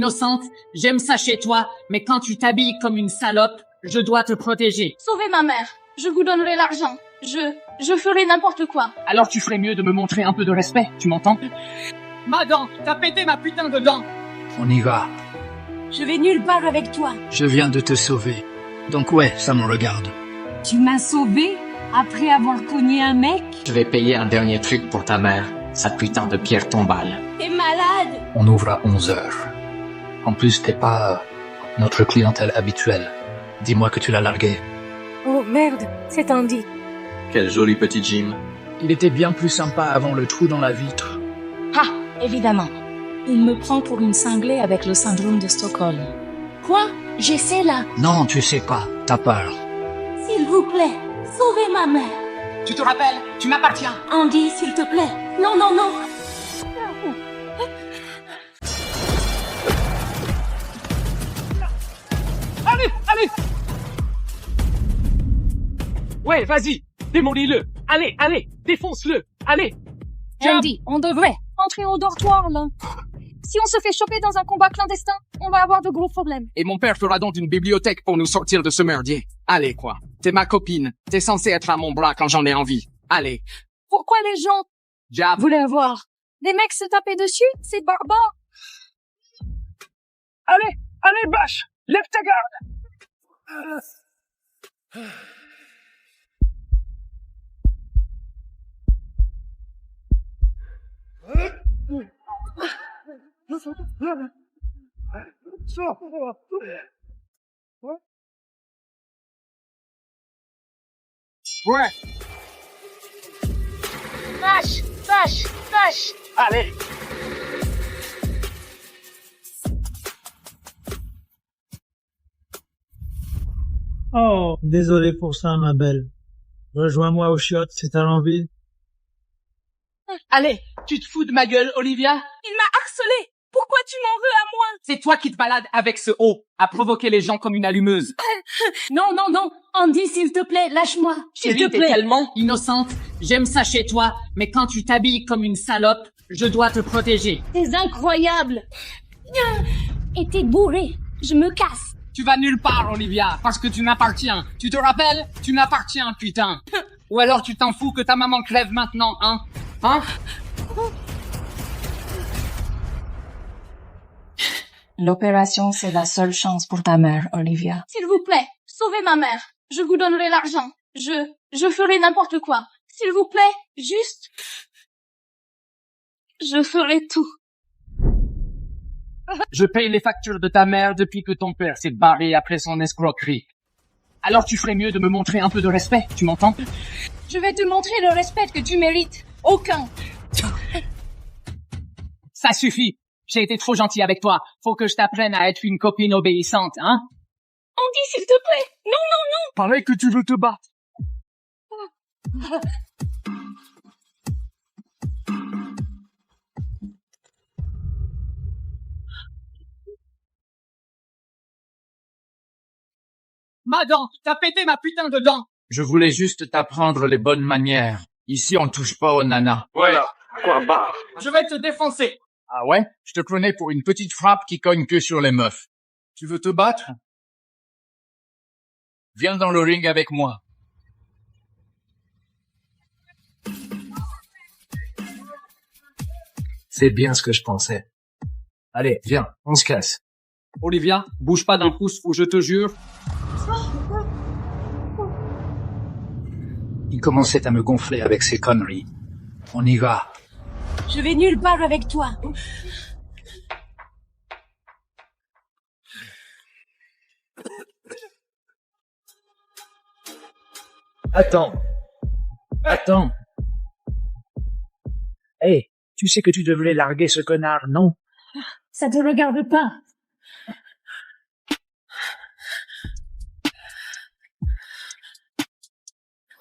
Innocente, j'aime ça chez toi, mais quand tu t'habilles comme une salope, je dois te protéger. Sauvez ma mère. Je vous donnerai l'argent. Je ferai n'importe quoi. Alors tu ferais mieux de me montrer un peu de respect, tu m'entends? Ma dent, t'as pété ma putain de dent. On y va. Je vais nulle part avec toi. Je viens de te sauver. Donc ouais, ça me regarde. Tu m'as sauvé après avoir cogné un mec? Je vais payer un dernier truc pour ta mère, sa putain de pierre tombale. T'es malade? On ouvre à 11h. En plus, t'es pas notre clientèle habituelle. Dis-moi que tu l'as largué. Oh merde, c'est Andy. Quel joli petit Jim. Il était bien plus sympa avant le trou dans la vitre. Ah, évidemment. Il me prend pour une cinglée avec le syndrome de Stockholm. Quoi? J'essaie là. Non, tu sais pas. T'as peur. S'il vous plaît, sauvez ma mère. Tu te rappelles? Tu m'appartiens. Andy, s'il te plaît. Non, non, non. Allez! Ouais, vas-y, démolis-le. Allez, défonce-le. Allez. Andy, on devrait entrer au dortoir, là. Si on se fait choper dans un combat clandestin, on va avoir de gros problèmes. Et mon père fera donc une bibliothèque pour nous sortir de ce merdier. Allez, quoi. T'es ma copine. T'es censé être à mon bras quand j'en ai envie. Allez. Pourquoi les gens Jab. voulaient avoir des mecs se taper dessus? C'est barbare. Allez, bâche. Lève ta garde. Ouais. Vache. Allez. Oh, désolé pour ça, ma belle. Rejoins-moi au chiottes si t'as l'envie. Allez, tu te fous de ma gueule, Olivia? Il m'a harcelé. Pourquoi tu m'en veux à moi? C'est toi qui te balades avec ce haut, à provoquer les gens comme une allumeuse. Non. Andy, s'il te plaît, lâche-moi. S'il Chérie, te t'es plaît. tellement innocente. J'aime ça chez toi, mais quand tu t'habilles comme une salope, je dois te protéger. C'est incroyable. Et t'es bourré. Je me casse. Tu vas nulle part, Olivia, parce que tu m'appartiens. Tu te rappelles? Tu m'appartiens, putain. Ou alors tu t'en fous que ta maman crève maintenant, hein? Hein? L'opération, c'est la seule chance pour ta mère, Olivia. S'il vous plaît, sauvez ma mère. Je vous donnerai l'argent. Je ferai n'importe quoi. S'il vous plaît, juste... Je ferai tout. Je paye les factures de ta mère depuis que ton père s'est barré après son escroquerie. Alors tu ferais mieux de me montrer un peu de respect, tu m'entends? Je vais te montrer le respect que tu mérites. Aucun. Ça suffit. J'ai été trop gentil avec toi. Faut que je t'apprenne à être une copine obéissante, hein? Andy, s'il te plaît. Non. Pareil que tu veux te battre. Ma dent, t'as pété ma putain de dent. Je voulais juste t'apprendre les bonnes manières. Ici, on touche pas aux nanas. Voilà. Quoi, bah. Je vais te défoncer. Ah ouais? Je te connais pour une petite frappe qui cogne que sur les meufs. Tu veux te battre? Viens dans le ring avec moi. C'est bien ce que je pensais. Allez, viens, on se casse. Olivia, bouge pas d'un pouce ou je te jure. Il commençait à me gonfler avec ses conneries. On y va. Je vais nulle part avec toi. Attends. Hey, tu sais que tu devrais larguer ce connard, non? Ça te regarde pas.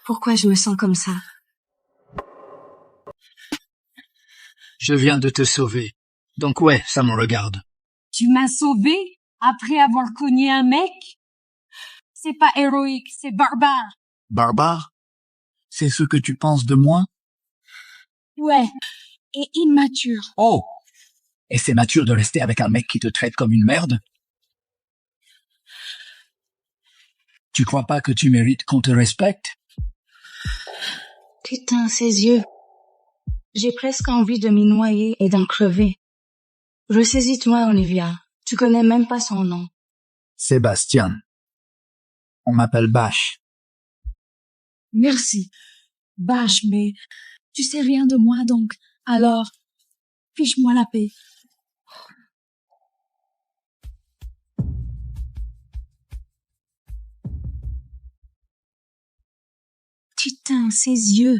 Pourquoi je me sens comme ça? Je viens de te sauver. Donc ouais, ça me regarde. Tu m'as sauvé après avoir cogné un mec? C'est pas héroïque, c'est barbare. Barbare? C'est ce que tu penses de moi? Ouais. Et immature. Oh, Et c'est mature de rester avec un mec qui te traite comme une merde? Tu crois pas que tu mérites qu'on te respecte? Putain, ses yeux. J'ai presque envie de m'y noyer et d'en crever. Ressaisis-toi, Olivia. Tu connais même pas son nom. Sébastien. On m'appelle Bash. Merci. Bâche, mais tu sais rien de moi donc. Alors, fiche-moi la paix. Putain, ses yeux.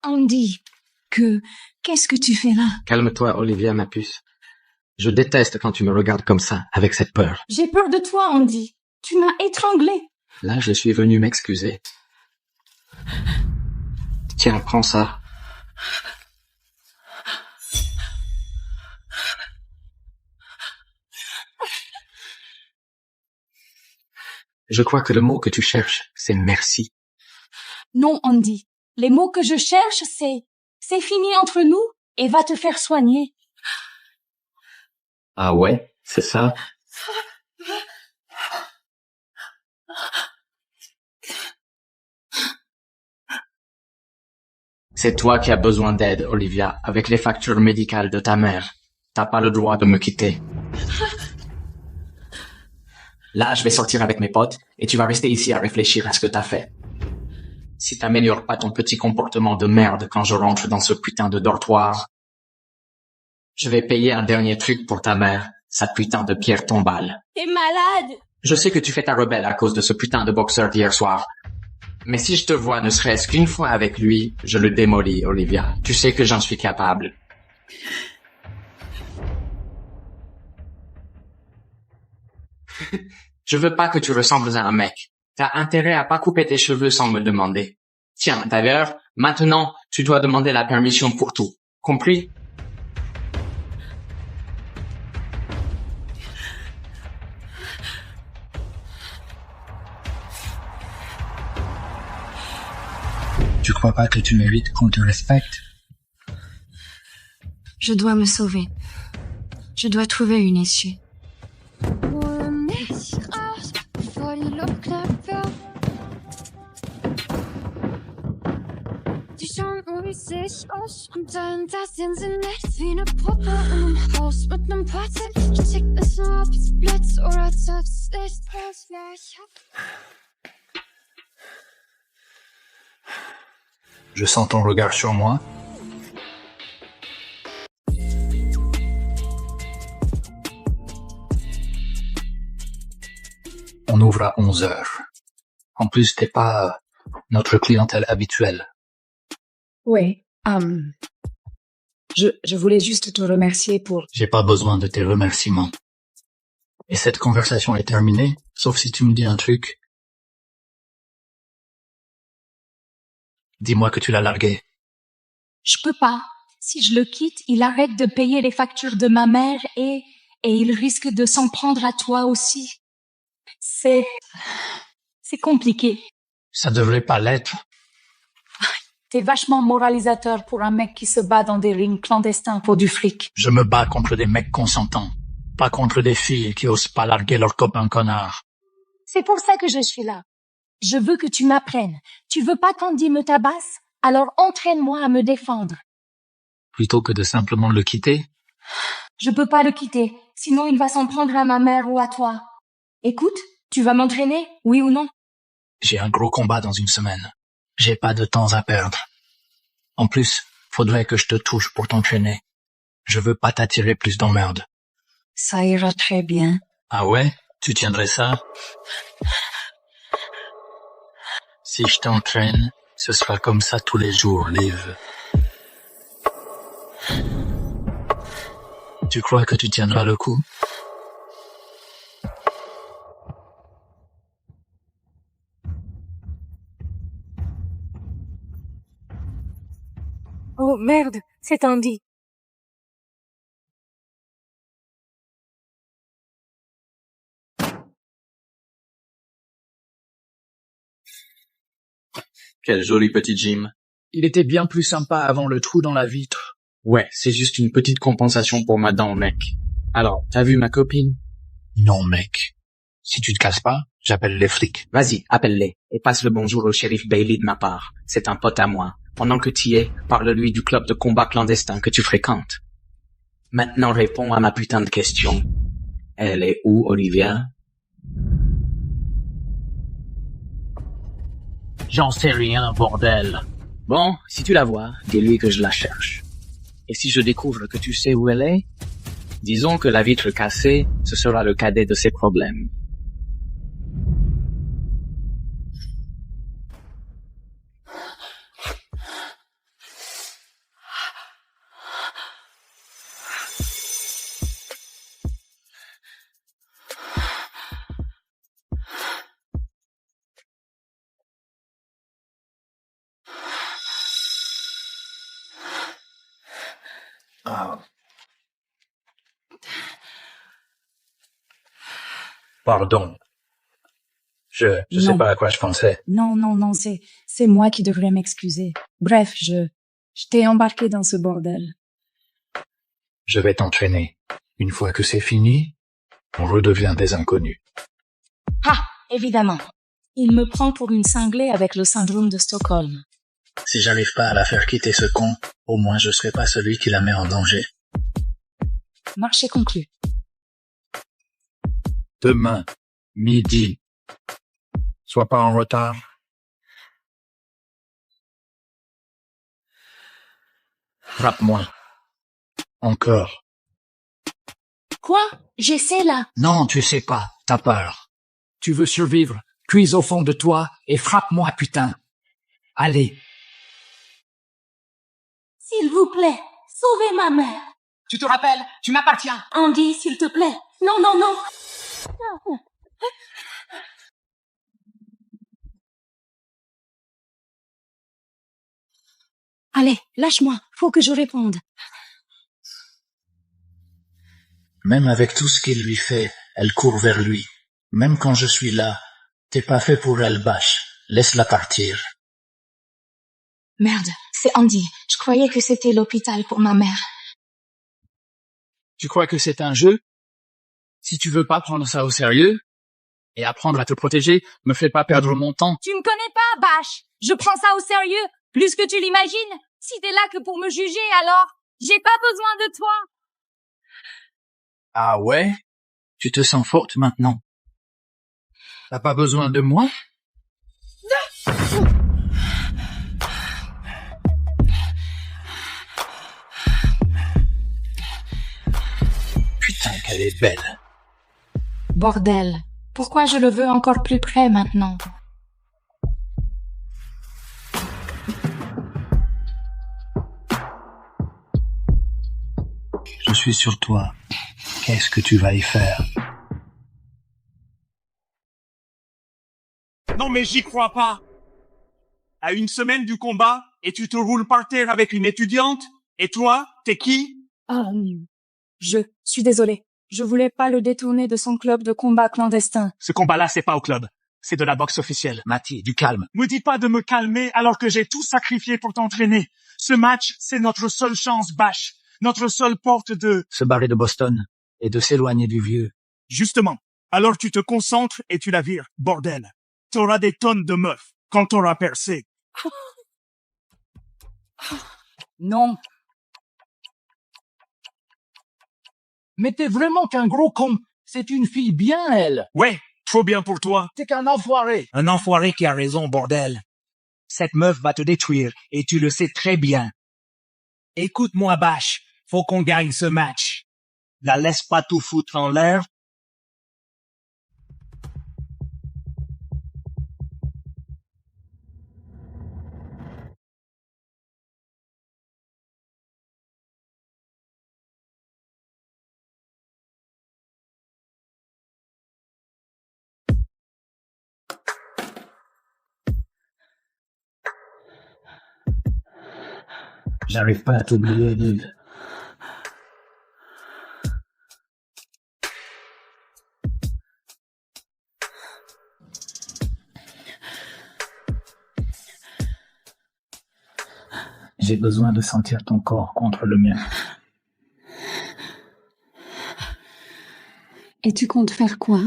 Andy, qu'est-ce que tu fais là? Calme-toi, Olivia, ma puce. Je déteste quand tu me regardes comme ça, avec cette peur. J'ai peur de toi, Andy. Tu m'as étranglé. Là, je suis venu m'excuser. Tiens, prends ça. Je crois que le mot que tu cherches, c'est merci. Non, Andy. Les mots que je cherche, c'est fini entre nous et va te faire soigner. Ah ouais, c'est ça? C'est toi qui as besoin d'aide, Olivia, avec les factures médicales de ta mère. T'as pas le droit de me quitter. Là, je vais sortir avec mes potes, et tu vas rester ici à réfléchir à ce que t'as fait. Si t'améliores pas ton petit comportement de merde quand je rentre dans ce putain de dortoir, je vais payer un dernier truc pour ta mère, sa putain de pierre tombale. T'es malade. Je sais que tu fais ta rebelle à cause de ce putain de boxeur d'hier soir. Mais si je te vois ne serait-ce qu'une fois avec lui, je le démolis, Olivia. Tu sais que j'en suis capable. Je veux pas que tu ressembles à un mec. T'as intérêt à pas couper tes cheveux sans me demander. Tiens, d'ailleurs, maintenant, tu dois demander la permission pour tout. Compris? Tu crois pas que tu mérites qu'on te respecte? Je dois me sauver. Je dois trouver une issue. Die schauen sich aus und dann da sind sie nett wie eine Puppe in einem Haus mit einem Party. Ich check es nur, ob es Blitz oder das Licht bloß gleich hab. Je sens ton regard sur moi. On ouvre à 11 heures. En plus, t'es pas notre clientèle habituelle. Oui, je voulais juste te remercier pour... J'ai pas besoin de tes remerciements. Et cette conversation est terminée, sauf si tu me dis un truc. Dis-moi que tu l'as largué. Je peux pas. Si je le quitte, il arrête de payer les factures de ma mère et il risque de s'en prendre à toi aussi. C'est compliqué. Ça devrait pas l'être. T'es vachement moralisateur pour un mec qui se bat dans des rings clandestins pour du fric. Je me bats contre des mecs consentants, pas contre des filles qui osent pas larguer leurs copains connards. C'est pour ça que je suis là. Je veux que tu m'apprennes. Tu veux pas qu'Andy me tabasse? Alors entraîne-moi à me défendre. Plutôt que de simplement le quitter. Je peux pas le quitter, sinon il va s'en prendre à ma mère ou à toi. Écoute, tu vas m'entraîner, oui ou non? J'ai un gros combat dans une semaine. J'ai pas de temps à perdre. En plus, faudrait que je te touche pour t'entraîner. Je veux pas t'attirer plus d'emmerde. Ça ira très bien. Ah ouais? Tu tiendrais ça? Si je t'entraîne, ce sera comme ça tous les jours, Liv. Tu crois que tu tiendras le coup? Oh merde, c'est Andy. Quel joli petit Jim. Il était bien plus sympa avant le trou dans la vitre. Ouais, c'est juste une petite compensation pour ma dent, mec. Alors, t'as vu ma copine? Non, mec. Si tu te casses pas, j'appelle les flics. Vas-y, appelle-les, et passe le bonjour au shérif Bailey de ma part. C'est un pote à moi. Pendant que t'y es, parle-lui du club de combat clandestin que tu fréquentes. Maintenant, réponds à ma putain de question. Elle est où, Olivia? J'en sais rien, bordel. Bon, si tu la vois, dis-lui que je la cherche. Et si je découvre que tu sais où elle est, disons que la vitre cassée, ce sera le cadet de ses problèmes. Pardon. Je sais Non. pas à quoi je pensais. Non, c'est moi qui devrais m'excuser. Bref, je t'ai embarqué dans ce bordel. Je vais t'entraîner. Une fois que c'est fini, on redevient des inconnus. Ah, évidemment. Il me prend pour une cinglée avec le syndrome de Stockholm. Si j'arrive pas à la faire quitter ce con, au moins je serai pas celui qui la met en danger. Marché conclu. Demain, midi. Sois pas en retard. Frappe-moi. Encore. Quoi? J'essaie là. Non, tu sais pas. T'as peur. Tu veux survivre? Puise au fond de toi et frappe-moi, putain. Allez. S'il vous plaît, sauvez ma mère. Tu te rappelles, tu m'appartiens. Andy, s'il te plaît. Non. Allez, lâche-moi. Faut que je réponde. Même avec tout ce qu'il lui fait, elle court vers lui. Même quand je suis là, t'es pas fait pour elle, Bash. Laisse-la partir. Merde, c'est Andy. Je croyais que c'était l'hôpital pour ma mère. Tu crois que c'est un jeu? Si tu veux pas prendre ça au sérieux et apprendre à te protéger, me fais pas perdre mon temps. Tu me connais pas, Bash. Je prends ça au sérieux, plus que tu l'imagines. Si t'es là que pour me juger, alors j'ai pas besoin de toi. Ah ouais? Tu te sens forte maintenant? T'as pas besoin de moi? Putain, qu'elle est belle. Bordel. Pourquoi je le veux encore plus près maintenant? Je suis sur toi. Qu'est-ce que tu vas y faire? Non mais j'y crois pas. À une semaine du combat, et tu te roules par terre avec une étudiante? Et toi, t'es qui? Je suis désolée. Je voulais pas le détourner de son club de combat clandestin. Ce combat-là, c'est pas au club. C'est de la boxe officielle. Matty, du calme. Me dis pas de me calmer alors que j'ai tout sacrifié pour t'entraîner. Ce match, c'est notre seule chance, Bash. Notre seule porte de... Se barrer de Boston et de s'éloigner du vieux. Justement. Alors tu te concentres et tu la vires. Bordel. T'auras des tonnes de meufs quand t'auras percé. Non. Mais t'es vraiment qu'un gros con. C'est une fille bien, elle. Ouais, trop bien pour toi. T'es qu'un enfoiré. Un enfoiré qui a raison, bordel. Cette meuf va te détruire, et tu le sais très bien. Écoute-moi, Bash. Faut qu'on gagne ce match. La laisse pas tout foutre en l'air. J'arrive pas à t'oublier, Liv. J'ai besoin de sentir ton corps contre le mien. Et tu comptes faire quoi?